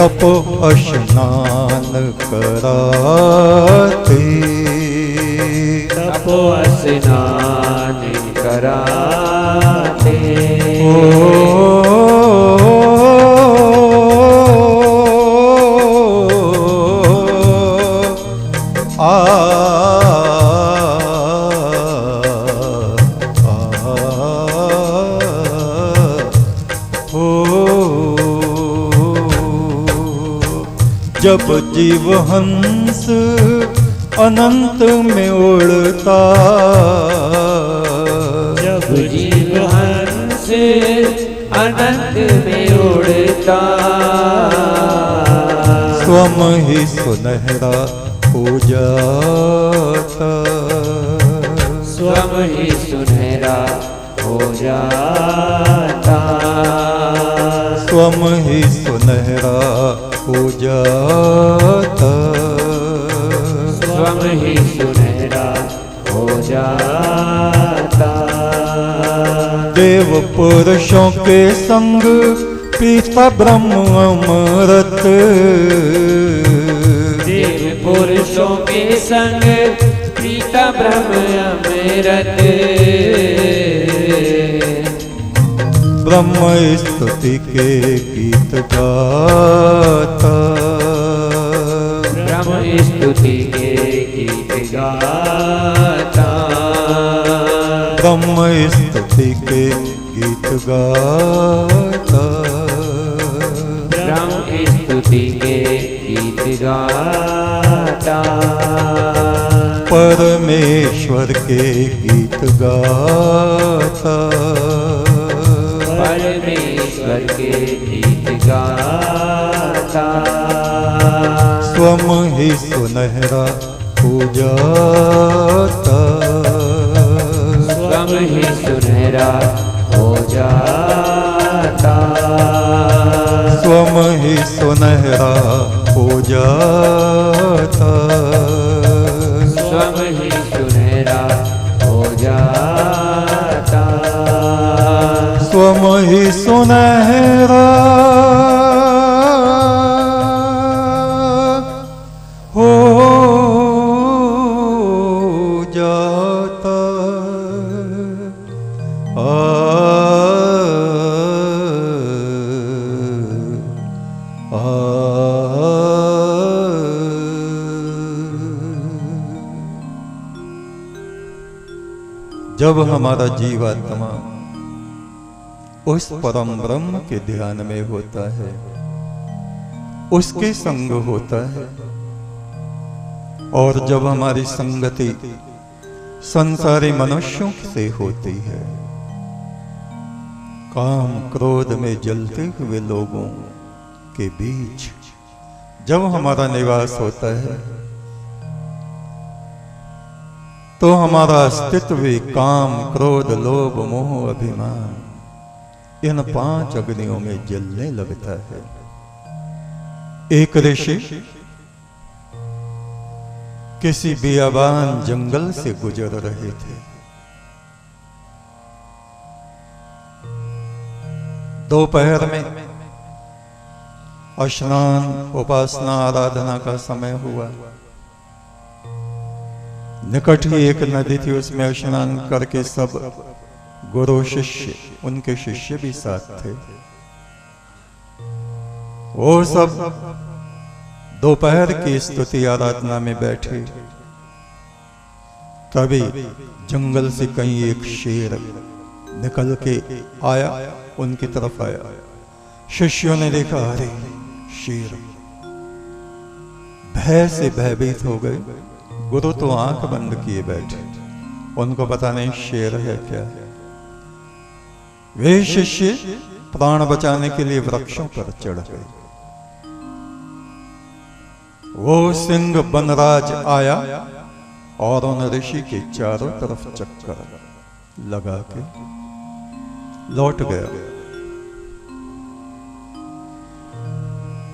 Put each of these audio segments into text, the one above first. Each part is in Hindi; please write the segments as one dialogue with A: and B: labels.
A: तप स्नान कराते,
B: तप स्नान कराते।
A: जब जीव हंस अनंत में उड़ता,
B: जब जीव हंस अनंत में उड़ता,
A: स्वम ही सुनहरा हो जाता,
B: स्वम ही सुनहरा हो जाता,
A: स्वम ही सुनहरा हो जाता,
B: स्वम ही सुनहरा हो जाता।
A: देव पुरुषों के संग पीता ब्रह्म अमृत,
B: देव पुरुषों के संग पीता ब्रह्म अमृत,
A: ब्रह्म स्तुति के गीत गाता,
B: ब्रह्म स्तुति के गीत गाता,
A: ब्रह्म स्तुति के गीत गाता,
B: ब्रह्म स्तुति के गीत गाता,
A: परमेश्वर के गीत गाता,
B: परमेश्वर के गीत गाता,
A: स्वम ही सुनहरा हो जाता,
B: स्वम ही सुनहरा हो जाता,
A: स्वम ही सुनहरा हो जाता,
B: स्वम ही सुनहरा हो जाता,
A: स्वम ही सुनहरा हो जाता। जब हमारा जीवात्मा उस परम ब्रह्म के ध्यान में होता है, उसके संग होता है, और जब हमारी संगति संसारी मनुष्यों से होती है, काम क्रोध में जलते हुए लोगों के बीच जब हमारा निवास होता है, तो हमारा अस्तित्व भी काम क्रोध लोभ मोह अभिमान इन 5 अग्नियों में जलने लगता है। एक ऋषि किसी बियाबान जंगल से गुजर रहे थे। दोपहर में स्नान उपासना आराधना का समय हुआ। निकट ही एक नदी थी, उसमें स्नान करके सब गुरु शिष्य, उनके शिष्य भी साथ थे। वो सब दोपहर की स्तुति आराधना में बैठे। तभी जंगल से कहीं एक शेर निकल के आया, उनकी तरफ आया। शिष्यों ने देखा, अरे शेर! भय से भयभीत हो गए। गुरु तो आंख बंद किए बैठे, उनको पता नहीं शेर है क्या है। वे शिष्य प्राण बचाने के लिए वृक्षों पर चढ़ गए। वो सिंह बनराज आया और उन ऋषि के चारों तरफ चक्कर लगा के लौट गया।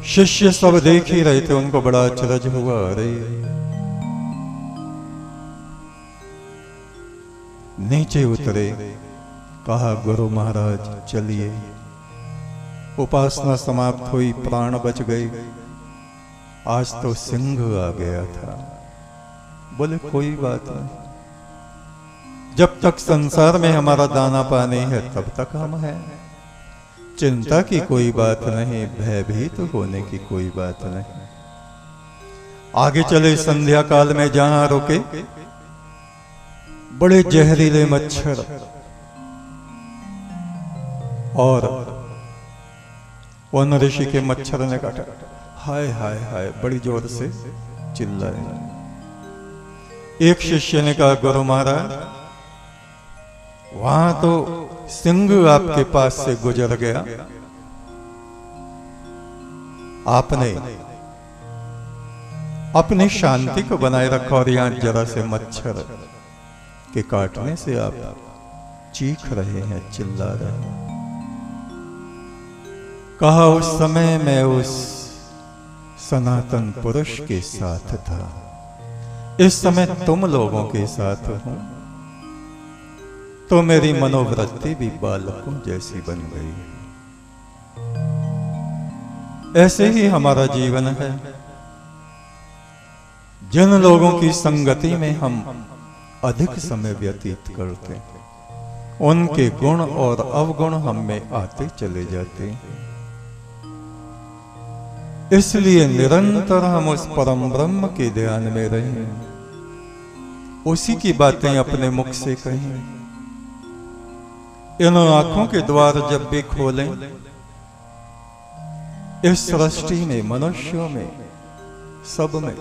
A: शिष्य सब देख ही रहे थे, उनको बड़ा अचरज हुआ। अरे नीचे उतरे, कहा गुरु महाराज चलिए। उपासना समाप्त हुई, प्राण बच गई, आज तो सिंह आ गया था। बोले कोई बात नहीं, जब तक संसार में हमारा दाना पानी है तब तक हम हैं, चिंता की कोई बात नहीं, भयभीत होने की कोई बात नहीं। आगे चले संध्या काल में, जहां रुके बड़े जहरीले मच्छर और वन ऋषि के मच्छर ने काटा, हाय हाय हाय बड़ी जोर से चिल्लाए। एक शिष्य ने कहा, गुरु महाराज वहां तो सिंह आपके पास से गुजर गया, आपने अपनी शांति को बनाए रखा और यहां जरा से मच्छर के काटने से आप चीख रहे हैं, चिल्ला रहे हैं। कहा, उस समय मैं उस सनातन पुरुष के साथ था, इस समय तुम लोगों के साथ हूं, तो मेरी मनोवृत्ति भी बालकों जैसी बन गई। ऐसे ही हमारा जीवन है। जिन लोगों की संगति में हम अधिक समय व्यतीत करते हैं, उनके गुण और अवगुण हम में आते चले जाते हैं। इसलिए निरंतर हम उस परम ब्रह्म के ध्यान में रहें, उसी की बातें अपने मुख से कहें। इन आंखों के द्वार जब भी खोलें, इस सृष्टि में, मनुष्यों में, सब में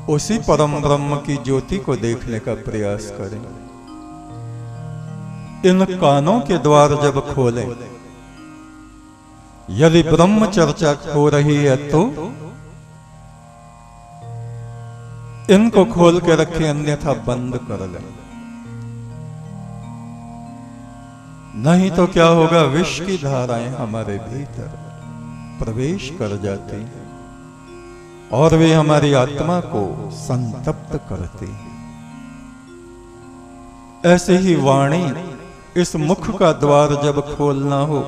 A: उसी परम ब्रह्म की ज्योति को देखने का प्रयास करें। इन कानों के द्वार जब खोलें, यदि ब्रह्म चर्चा हो रही है तो इनको खोल के रखें, अन्यथा बंद कर लें। नहीं तो क्या होगा, विष की धाराएं हमारे भीतर प्रवेश कर जाती हैं और वे हमारी आत्मा को संतप्त करती हैं। ऐसे ही वाणी, इस मुख का द्वार जब खोलना हो,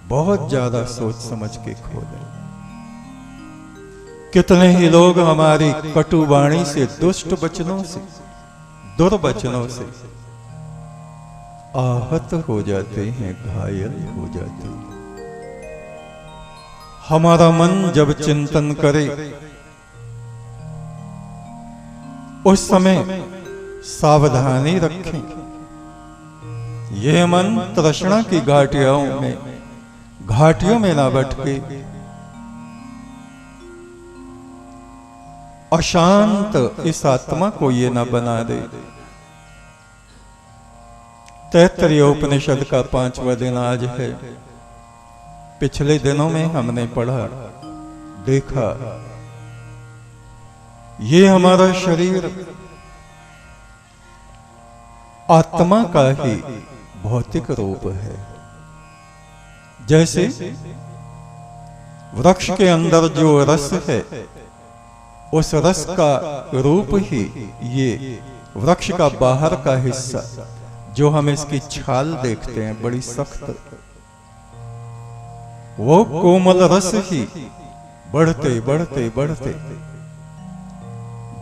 A: बहुत ज्यादा सोच समझ के खोलें। कितने ही लोग हमारी कटु वाणी से, दुष्ट वचनों से, दुर्वचनों से आहत हो जाते हैं, घायल हो जाते हैं। हमारा मन जब चिंतन करे, उस समय सावधानी रखें। यह मन तृष्णा की घाटियों में ना भटके, अशांत इस आत्मा को ये ना बना दे। तैत्तरीय उपनिषद का 5वां दिन आज है। पिछले दिनों में हमने पढ़ा, देखा, ये हमारा शरीर आत्मा का ही भौतिक रूप है। जैसे वृक्ष के अंदर जो रस है, उस रस का रूप ही ये वृक्ष का बाहर का हिस्सा, जो हम इसकी छाल देखते हैं बड़ी सख्त, वो कोमल रस ही बढ़ते बढ़ते बढ़ते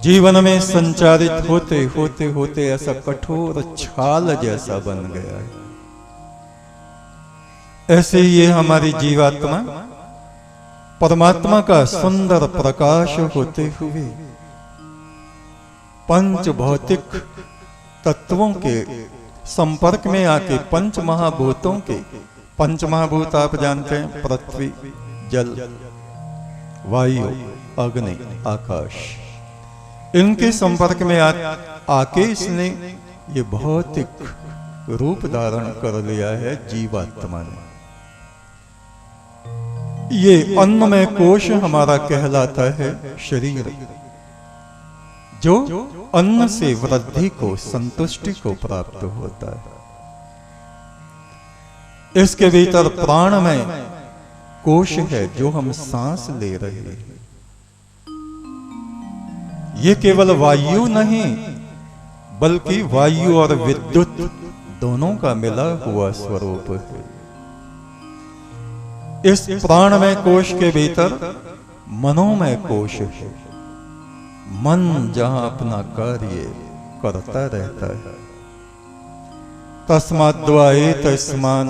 A: जीवन में संचारित होते होते होते ऐसा कठोर छाल जैसा बन गया है। ऐसे ही ये हमारी जीवात्मा परमात्मा का सुंदर प्रकाश होते हुए पंच भौतिक तत्वों के संपर्क में आके, पंच महाभूतों के, पंच महाभूत आप जानते हैं, पृथ्वी, जल, वायु, अग्नि, आकाश, इनके संपर्क में आके इसने ये भौतिक रूप धारण कर लिया है जीवात्मा ने। ये अन्नमय कोश हमारा कहलाता है शरीर, जो अन्न से वृद्धि को, संतुष्टि को प्राप्त होता है। इसके भीतर प्राणमय कोश है, जो हम सांस ले रहे हैं। ये केवल वायु नहीं, बल्कि वायु और विद्युत दोनों का मिला हुआ स्वरूप है। इस प्राणमय कोश के भीतर मनोमय कोश है। मन जहां अपना कार्य करता रहता है। तस्माद्वा एतस्मान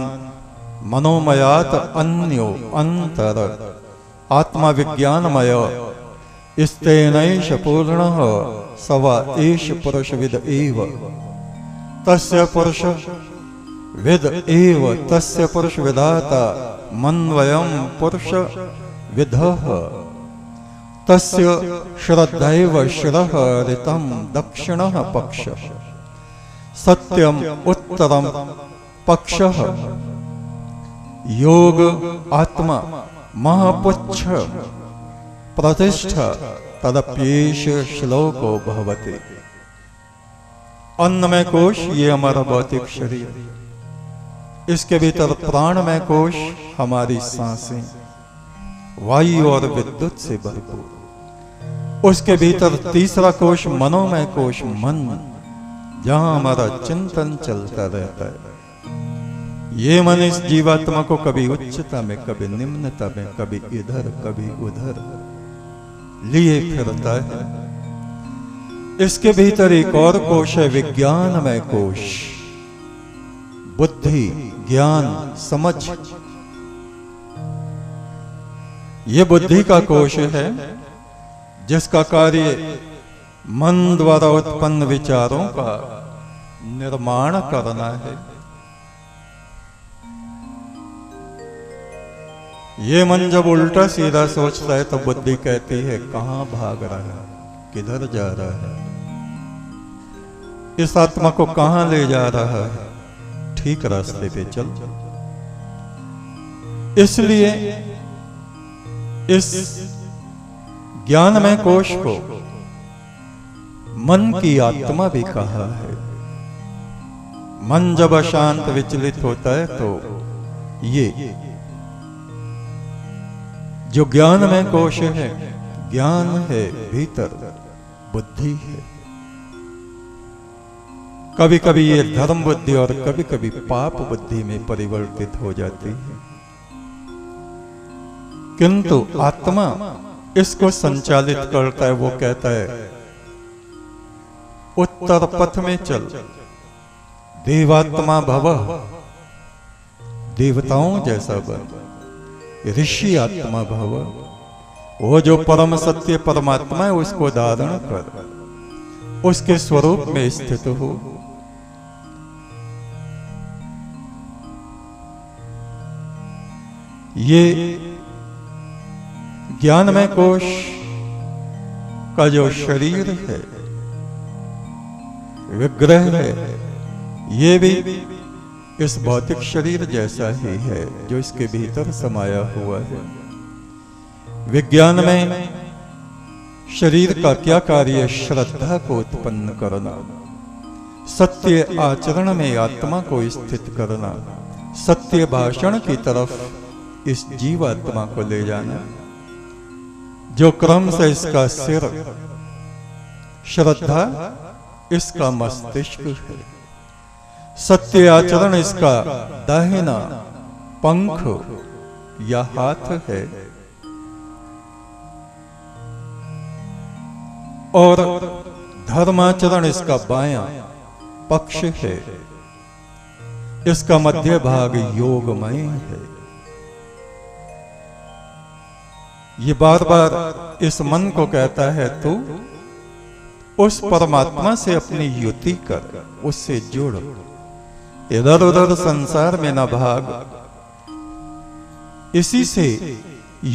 A: मनोमयात अन्यो अंतर आत्मा विज्ञानमय स्तेनैष पूर्णः सवा एष पुरुषविद एव तस्य पुरुष विद एव तस्य पुरुष विधाता मन्वयं पुरुष विदः तस्य श्रद्धैव शिरः ऋतं दक्षिणः पक्षः सत्यम उत्तरम पक्षः योग आत्मा महापुच्छ प्रतिष्ठा तदप्येष श्लोको भवति। अन्नमय कोश ये हमारा भौतिक शरीर, इसके भीतर प्राणमय कोश हमारी सांसें वायु और विद्युत से भरपूर। उसके भीतर तीसरा कोश मनोमय कोश मन, जहां हमारा चिंतन चलता रहता है। ये मन इस जीवात्मा को कभी उच्चता में, कभी निम्नता में, कभी इधर कभी उधर लिए फिरता है। इसके भीतर एक और कोश है विज्ञानमय कोश, बुद्धि, ज्ञान, समझ। ये बुद्धि का कोश है जिसका कार्य मन द्वारा उत्पन्न विचारों का निर्माण करना है। ये मन जब उल्टा सीधा सोचता है तो बुद्धि कहती है कहां भाग रहा है, किधर जा रहा है, इस आत्मा को कहां ले जा रहा है, ठीक रास्ते पे चल। इसलिए इस ज्ञानमय कोश को मन की आत्मा भी कहा है। मन जब अशांत विचलित होता है तो ये जो ज्ञानमय कोश है, ज्ञान है भीतर, बुद्धि है। कभी कभी ये धर्म बुद्धि और कभी कभी पाप बुद्धि में परिवर्तित हो जाती है, किंतु आत्मा इसको संचालित करता है। वो कहता है उत्तर पथ में चल, देवात्मा भव, देवताओं जैसा बन, ऋषि आत्मा भव। वो जो परम सत्य परमात्मा है उसको धारण कर, उसके स्वरूप में स्थित हो। ये ज्ञानमय कोश का जो शरीर है, विग्रह है, ये भी इस भौतिक शरीर जैसा ही है जो इसके भीतर समाया हुआ है। विज्ञान में शरीर का क्या कार्य? श्रद्धा को उत्पन्न करना, सत्य आचरण में आत्मा को स्थित करना, सत्य भाषण की तरफ इस जीवात्मा को ले जाना, जो क्रम से इसका सिर, श्रद्धा इसका मस्तिष्क है, सत्य आचरण इसका दाहिना पंख या हाथ है, और धर्माचरण इसका बायां पक्ष है। इसका मध्य भाग योगमय है। ये बार बार इस मन को कहता है तू उस परमात्मा से अपनी युति कर, उससे जुड़, इधर उधर संसार में न भाग। इसी से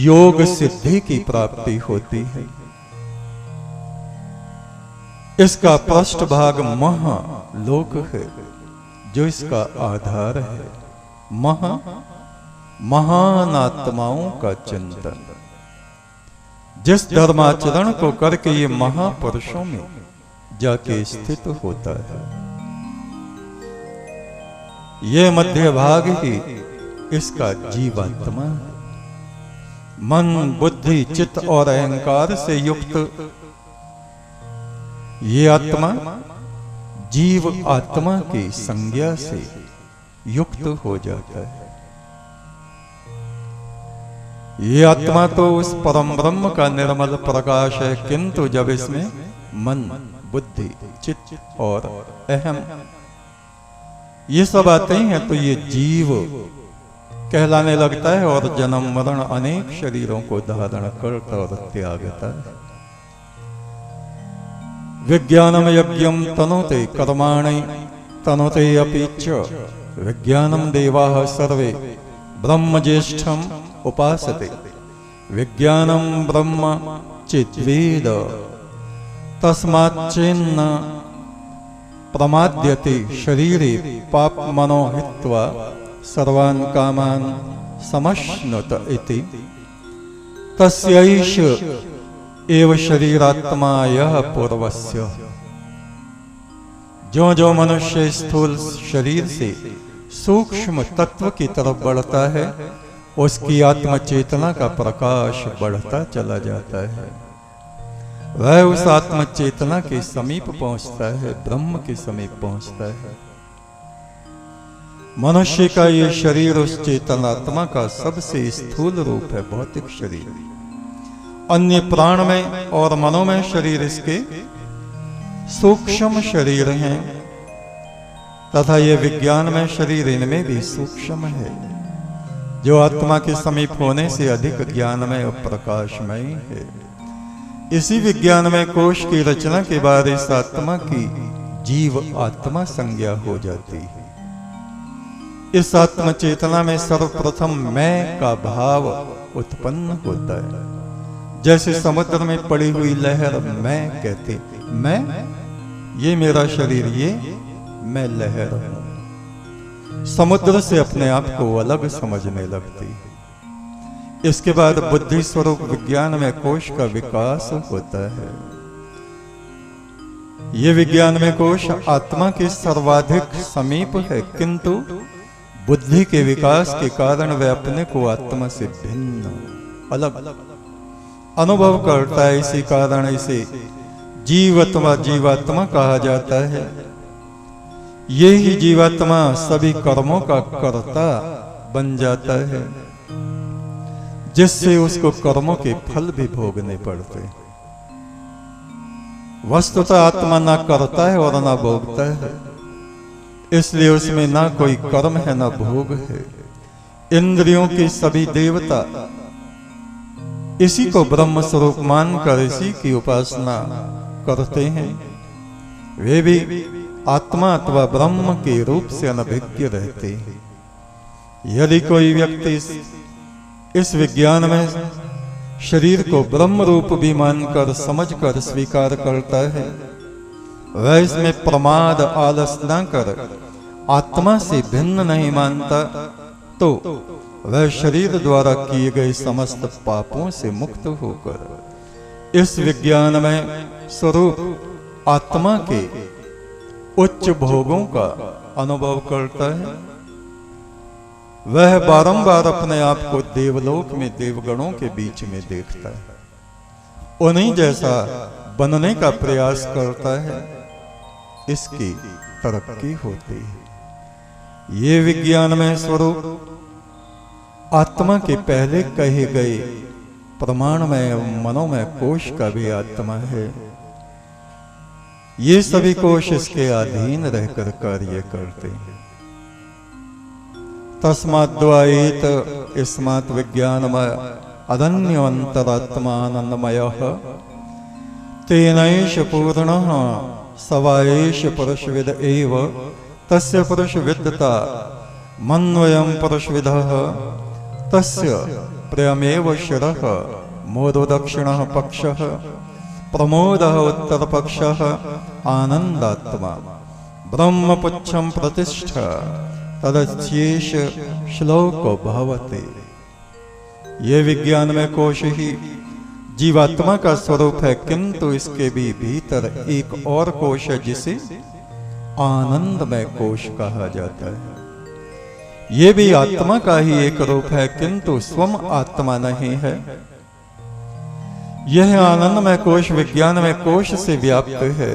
A: योग सिद्धि की प्राप्ति होती है। इसका पृष्ठ भाग महालोक है जो इसका आधार है। महान आत्माओं का चिंतन, जिस धर्माचरण को करके ये महापुरुषों में जाके स्थित होता है, ये मध्य भाग ही इसका जीवात्मा है। मन, बुद्धि, चित्त और अहंकार से युक्त ये आत्मा जीव आत्मा की संज्ञा से युक्त हो जाता है। ये आत्मा तो उस परम ब्रह्म का निर्मल प्रकाश है, किंतु जब इसमें मन, बुद्धि, चित्त और अहम ये सब आते हैं तो ये जीव कहलाने लगता है और जन्म मरण अनेक शरीरों को धारण करता और त्यागता है। विज्ञानम यज्ञम तनोते कर्माणि तनोते अपि च विज्ञानम देवाः सर्वे ब्रह्म ज्येष्ठम उपासते विज्ञानम ब्रह्म चिद्वेद तस्माच्चेन्न प्रमाद्यते शरीरे पाप मनो हित्वा सर्वान् कामान् समश्नुत इति तस्यैष एव शरीरात्मा यः पूर्वस्य। जो जो मनुष्य स्थूल शरीर से सूक्ष्म तत्व की तरफ बढ़ता है उसकी आत्म चेतना का प्रकाश बढ़ता चला जाता है। वह उस आत्म चेतना के समीप पहुंचता है, ब्रह्म के समीप पहुंचता है। मनुष्य का ये शरीर उस चेतनात्मा का सबसे स्थूल रूप है, भौतिक शरीर। अन्य प्राण में और मनोमय शरीर इसके सूक्ष्म शरीर हैं तथा ये विज्ञान में शरीर इनमें भी सूक्ष्म है, जो आत्मा के समीप होने से अधिक ज्ञानमय और प्रकाशमय है। इसी विज्ञानमय कोश की रचना के बाद इस आत्मा की जीव आत्मा संज्ञा हो जाती है। इस आत्म चेतना में सर्वप्रथम मैं का भाव उत्पन्न होता है। जैसे समुद्र में पड़ी हुई लहर मैं कहते, मैं ये मेरा शरीर, ये मैं लहर हूं। समुद्र से अपने आप को अलग समझने लगती। इसके बाद बुद्धि स्वरूप विज्ञान में कोश का विकास होता है। ये विज्ञान में कोश आत्मा के सर्वाधिक समीप है, किंतु बुद्धि के विकास के कारण वह अपने को आत्मा से भिन्न अलग अनुभव करता है। इसी कारण इसे जीवात्मा कहा जाता है। ये ही जीवात्मा सभी कर्मों का कर्ता बन जाता है, जिससे उसको कर्मों के फल भी भोगने पड़ते। वस्तुतः आत्मा ना करता है और ना भोगता है, इसलिए उसमें ना कोई कर्म है ना भोग है। इंद्रियों के सभी देवता इसी को ब्रह्म स्वरूप मानकर इसी की उपासना करते हैं। वे भी आत्मा अथवा ब्रह्म के रूप से अनभिज्ञ रहते हैं। यदि कोई व्यक्ति इस विज्ञान में शरीर को ब्रह्म रूप भी मानकर समझकर स्वीकार करता है, वह इसमें प्रमाद आलस न कर आत्मा से भिन्न नहीं मानता, तो वह शरीर द्वारा किए गए समस्त पापों से मुक्त होकर इस विज्ञान में स्वरूप आत्मा के उच्च भोगों का अनुभव करता है। वह बारंबार अपने आप को देवलोक में देवगणों के बीच में देखता है, उन्हीं जैसा बनने का प्रयास करता है। इसकी तरक्की होती है। ये विज्ञान में स्वरूप आत्मा के पहले कहे गए प्रमाणमय मनोमय कोश का भी आत्मा है। ये सभी कोश इसके अधीन रहकर कार्य करते हैं। तस्माद्वाएत इस्मात् विज्ञानमय अदन्योऽन्तरात्मानन्दमयः तेनैष पूर्णः सवाएष पुरुषविद एव तस्य पुरुषविद्ता मन्वयं पुरुषविदः तस्य प्रियमेव शिरः मोदो दक्षिणः पक्षः प्रमोदः उत्तरपक्षः आनन्दात्मा ब्रह्मपुच्छं प्रतिष्ठा तदस्येष श्लोको भवते। ये विज्ञान में कोश ही जीवात्मा का स्वरूप है, किंतु इसके भी भीतर एक और कोश है जिसे आनंदमय कोश कहा जाता है। ये भी आत्मा का ही एक रूप है, किंतु स्वयं आत्मा नहीं है। यह आनंदमय कोश विज्ञान में कोश से व्याप्त है।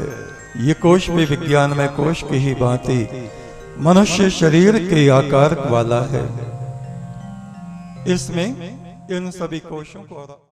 A: ये कोश भी विज्ञान में कोश की ही भांति मनुष्य शरीर के आकार वाला है। इसमें इन सभी कोशों को